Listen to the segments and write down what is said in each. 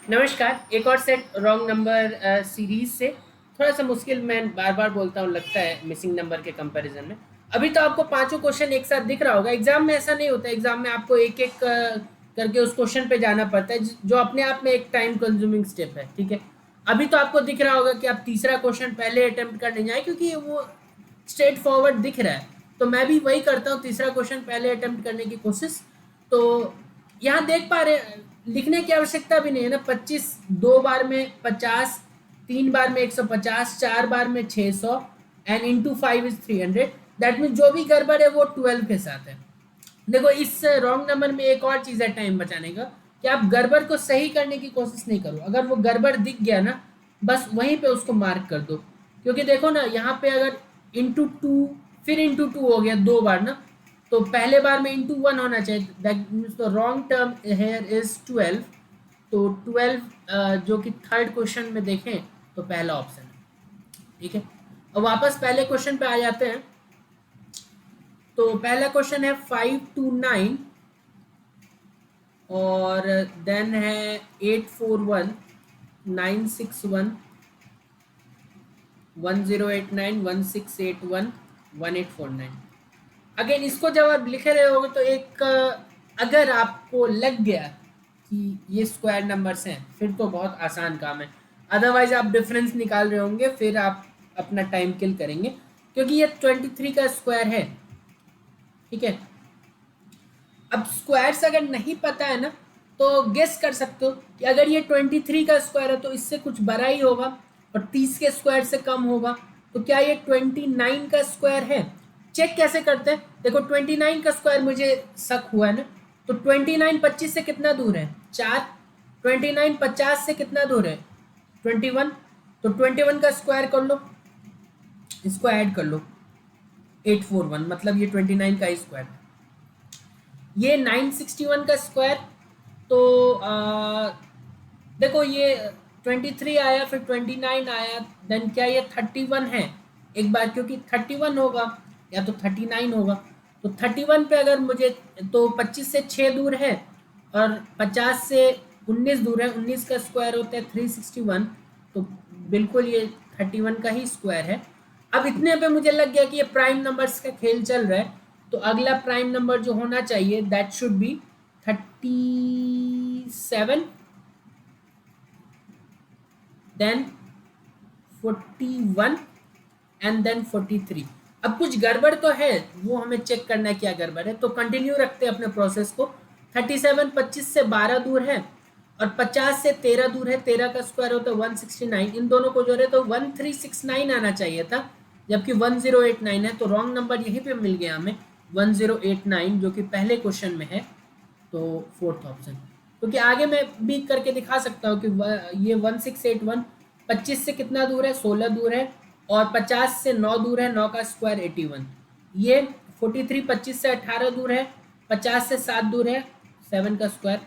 नमस्कार। एक और सेट रॉन्ग नंबर सीरीज से थोड़ा सा मुश्किल, मैं बार बार बोलता हूँ, लगता है मिसिंग नंबर के कंपैरिजन में। अभी तो आपको पांचों क्वेश्चन एक साथ दिख रहा होगा। एग्जाम में ऐसा नहीं होता। एग्जाम में आपको एक एक करके उस क्वेश्चन पे जाना पड़ता है, जो अपने आप में एक टाइम कंज्यूमिंग स्टेप है। ठीक है, अभी तो आपको दिख रहा होगा कि आप तीसरा क्वेश्चन पहले अटेम्प्ट करने जाए, क्योंकि वो स्ट्रेट फॉरवर्ड दिख रहा है। तो मैं भी वही करता हूँ, तीसरा क्वेश्चन पहले अटेम्प्ट करने की कोशिश। तो यहाँ देख पा रहे, लिखने की आवश्यकता भी नहीं है ना। 25 दो बार में 50, तीन बार में 150, चार बार में 600 and into 5 is 300। That mean जो भी गड़बड़ है वो 12 के साथ है। देखो, इस रॉन्ग नंबर में एक और चीज है टाइम बचाने का, कि आप गड़बड़ को सही करने की कोशिश नहीं करो। अगर वो गड़बड़ दिख गया ना, बस वहीं पे उसको मार्क कर दो। क्योंकि देखो ना, यहाँ पे अगर इंटू टू फिर इंटू टू हो गया दो बार ना, तो पहले बार में इंटू वन होना चाहिए। That means the wrong term here is 12। तो 12 जो कि थर्ड क्वेश्चन में देखें तो पहला ऑप्शन है। ठीक है, अब वापस पहले क्वेश्चन पे आ जाते हैं। तो पहला क्वेश्चन है 529, और देन है 841 961 1089 1681 1849। अगेन इसको जब आप लिख रहे होगे तो एक अगर आपको लग गया कि ये स्क्वायर नंबर्स हैं, फिर तो बहुत आसान काम है। अदरवाइज आप डिफरेंस निकाल रहे होंगे, फिर आप अपना टाइम किल करेंगे, क्योंकि ये 23 का स्क्वायर है। ठीक है, अब स्क्वायर्स अगर नहीं पता है ना, तो गेस कर सकते हो कि अगर ये 23 का स्क्वायर है तो इससे कुछ बड़ा ही होगा, और 30 के स्क्वायर से कम होगा। तो क्या ये 29 का स्क्वायर है? चेक कैसे करते हैं? देखो, 29 का स्क्वायर मुझे शक हुआ है ना, तो 29 25 से कितना दूर है? 4। 29 50 से कितना दूर है? 21। तो 21 का स्क्वायर कर लो, इसको ऐड कर लो, 841, मतलब ये 29 का ही स्क्वायर। ये 961 का स्क्वायर। तो देखो, ये 23 आया, फिर 29 आया, देन क्या ये 31 है? एक बार, क्योंकि 31 होगा या तो 39 होगा। तो 31 पे अगर मुझे, तो 25 से 6 दूर है, और 50 से 19 दूर है। 19 का स्क्वायर होता है 361। तो बिल्कुल ये 31 का ही स्क्वायर है। अब इतने पे मुझे लग गया कि ये प्राइम नंबर्स का खेल चल रहा है। तो अगला प्राइम नंबर जो होना चाहिए, that should be 37, then 41 and then 43। अब कुछ गड़बड़ तो है, वो हमें चेक करना है क्या गड़बड़ है। तो कंटिन्यू रखते हैं अपने प्रोसेस को। 37 25 से 12 दूर है, और 50 से 13 दूर है। 13 का स्क्वायर होता है 169। इन दोनों को जोड़े तो 1369 आना चाहिए था, जबकि 1089 है। तो रॉन्ग नंबर यहीं पे मिल गया हमें, 1089, जो कि पहले क्वेश्चन में है। तो फोर्थ ऑप्शन, क्योंकि आगे मैं भी करके दिखा सकता हूँ कि ये 1681 25 से कितना दूर है? 16 दूर है, और 50 से 9 दूर है। 9 का स्क्वायर 81। ये 43 25 से 18 दूर है, 50 से 7 दूर है, 7 का स्क्वायर।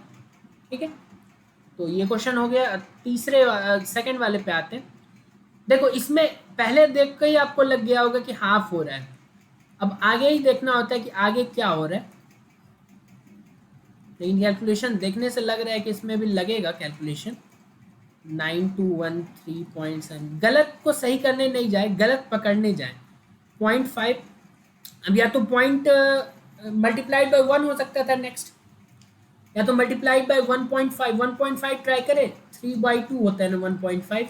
ठीक है, तो ये क्वेश्चन हो गया। तीसरे सेकंड वाले पे आते हैं। देखो, इसमें पहले देख के ही आपको लग गया होगा कि हाफ हो रहा है। अब आगे ही देखना होता है कि आगे क्या हो रहा है। लेकिन कैलकुलेशन देखने से लग रहा है कि इसमें भी लगेगा कैलकुलेशन। 9213.7, गलत को सही करने नहीं जाए, गलत पकड़ने जाए। 0.5, अब या तो पॉइंट मल्टीप्लाइड बाय 1 हो सकता था नेक्स्ट, या तो मल्टीप्लाइड बाय 1.5। 1.5 ट्राई करें, 3/2 होता है ना 1.5।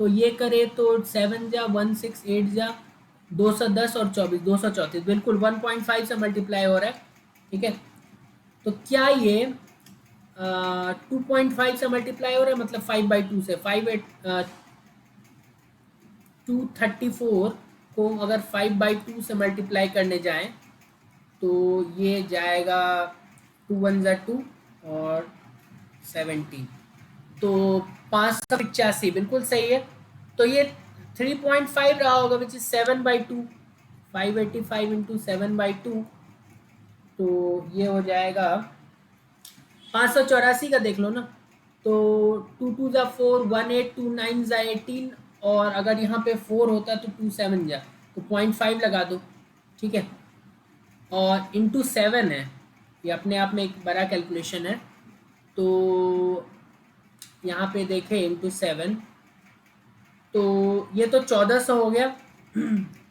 तो ये करे तो 7 जा 168 जा 210 और 24, 234, बिल्कुल 1.5 से मल्टीप्लाई हो रहा है। ठीक है, तो क्या ये 2.5 से मल्टीप्लाई हो रहा है, मतलब 5/2 से 234 को अगर 5/2 से मल्टीप्लाई करने जाएं, तो ये जाएगा 2 1 2 और 17। तो 585, बिल्कुल सही है। तो ये 3.5 रहा होगा, विच इज 7/2। 585 इंटू 7/2, तो ये हो जाएगा 584 का, देख लो ना। तो 2 2 जा 4, 1 8 2 9 जा 18, और अगर यहाँ पे 4 होता तो 2 7 जा, तो 0.5 लगा दो। ठीक है, और इंटू 7 है, ये अपने आप में एक बड़ा कैलकुलेशन है। तो यहाँ पे देखें इंटू 7, तो ये तो 1400 हो गया।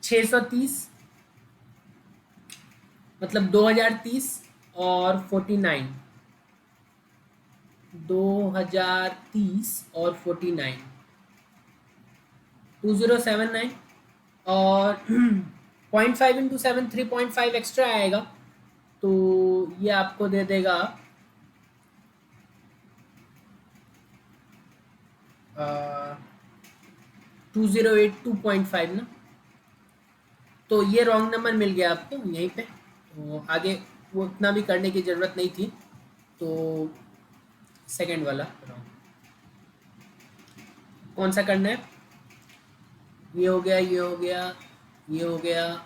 630 मतलब 2030 और 49, 2030 और 49, 2079 और 0.5 इंटू 7 3.5 एक्स्ट्रा आएगा, तो ये आपको दे देगा 2082.5 ना। तो ये रॉन्ग नंबर मिल गया आपको यहीं पे, तो आगे वो इतना भी करने की ज़रूरत नहीं थी, तो सेकंड वाला रॉन्ग। कौन सा करना है? ये हो गया, ये हो गया, ये हो गया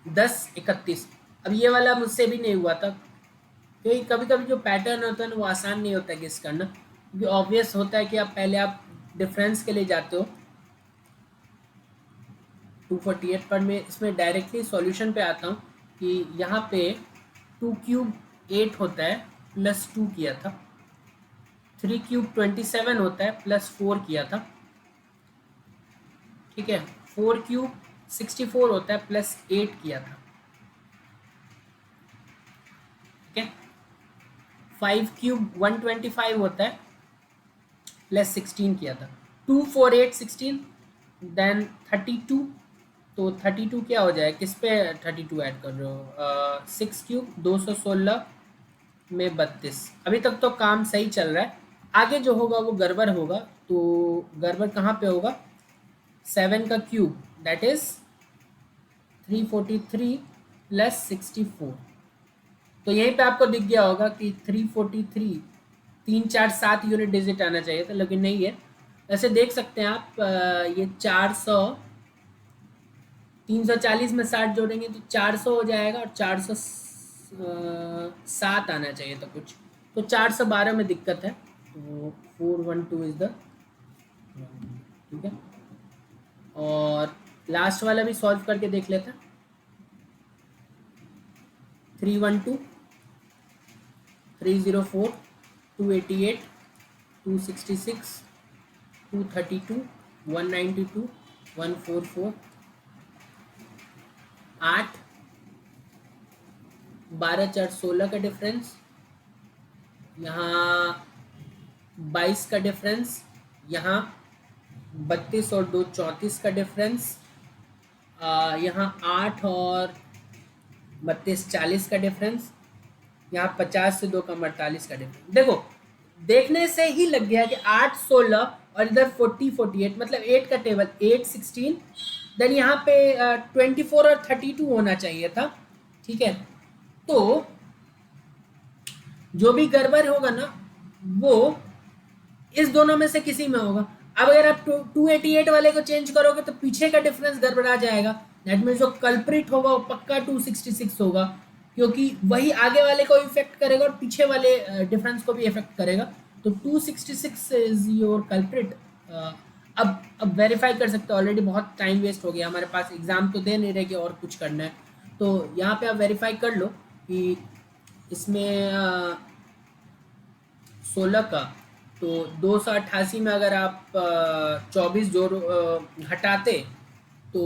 1031। अब ये वाला मुझसे भी नहीं हुआ था, क्योंकि कभी कभी जो पैटर्न होता है ना वो आसान नहीं होता गेस करना, क्योंकि ऑब्वियस होता है कि आप पहले आप डिफरेंस के लिए जाते हो 248 पर। मैं इसमें डायरेक्टली सॉल्यूशन पे आता हूँ कि यहाँ पे 2 क्यूब 8 होता है प्लस 2 किया था, 3 क्यूब 27 होता है प्लस 4 किया था, ठीक है, 4 क्यूब 64 होता है प्लस 8 किया था, ठीक है, 5 क्यूब 125 होता है प्लस 16 किया था, 2 4 8 16 देन 32, तो 32 क्या हो जाए, किस पे 32 ऐड कर रहे हो? 6 क्यूब 216 में 32। अभी तक तो काम सही चल रहा है, आगे जो होगा वो गड़बड़ होगा, तो गड़बड़ कहाँ पे होगा? 7 का क्यूब दैट इज 343 प्लस 64, तो यहीं पे आपको दिख गया होगा कि 343 3 4 7 यूनिट डिजिट आना चाहिए था, लेकिन नहीं है। ऐसे देख सकते हैं आप, ये 400 340 में 60 जोड़ेंगे तो 400 हो जाएगा, और 407 आना चाहिए था कुछ, तो 412 में दिक्कत है, तो 412 इज द, ठीक है। और लास्ट वाला भी सॉल्व करके देख लेते हैं। 312 304 288 266 232 192 144 8 12 4 16 का डिफरेंस, यहाँ 22 का डिफरेंस, यहाँ 32 और 2 34 का डिफरेंस, यहाँ 8 और 32 40 का डिफरेंस, यहाँ 50 से 2 कम 48 का डिफरेंस। देखो देखने से ही लग गया कि 8 16 और इधर 40 48, मतलब 8 का टेबल 8 16, देन यहाँ पे 24 और 32 होना चाहिए था, ठीक है। तो जो भी गड़बड़ होगा ना वो इस दोनों में से किसी में होगा। अब अगर आप 288 वाले को चेंज करोगे तो पीछे का डिफरेंस गड़बड़ा जाएगा, दैट मीन्स जो कल्प्रिट होगा वो पक्का 266 होगा, क्योंकि वही आगे वाले को इफेक्ट करेगा और पीछे वाले डिफरेंस को भी इफेक्ट करेगा, तो 266 इज योर कल्प्रिट। अब वेरीफाई कर सकते हो, ऑलरेडी बहुत टाइम वेस्ट हो गया हमारे पास, एग्जाम तो दे नहीं रहे कि और कुछ करना है, तो यहाँ पे आप वेरीफाई कर लो कि इसमें 16 का, तो 288 में अगर आप 24 जोड़ हटाते तो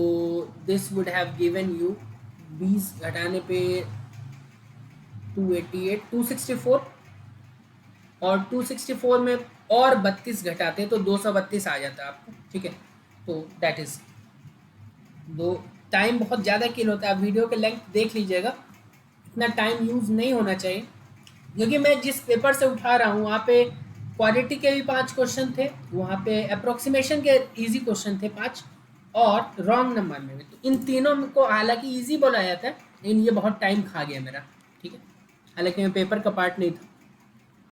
this would have given you 20 घटाने पे 288 264, और 264 में और 32 घटाते तो 232 आ जाता आपको, ठीक है। तो दैट इज दो, टाइम बहुत ज़्यादा किल होता है, आप वीडियो के लेंथ देख लीजिएगा, इतना टाइम यूज़ नहीं होना चाहिए, क्योंकि मैं जिस पेपर से उठा रहा हूँ वहाँ पे क्वालिटी के भी 5 क्वेश्चन थे, वहाँ पे अप्रोक्सीमेशन के इजी क्वेश्चन थे 5, और रॉन्ग नंबर में भी, तो इन तीनों को हालांकि इजी बोला जाता है, लेकिन ये बहुत टाइम खा गया मेरा, ठीक है, हालांकि मैं पेपर का पार्ट नहीं था।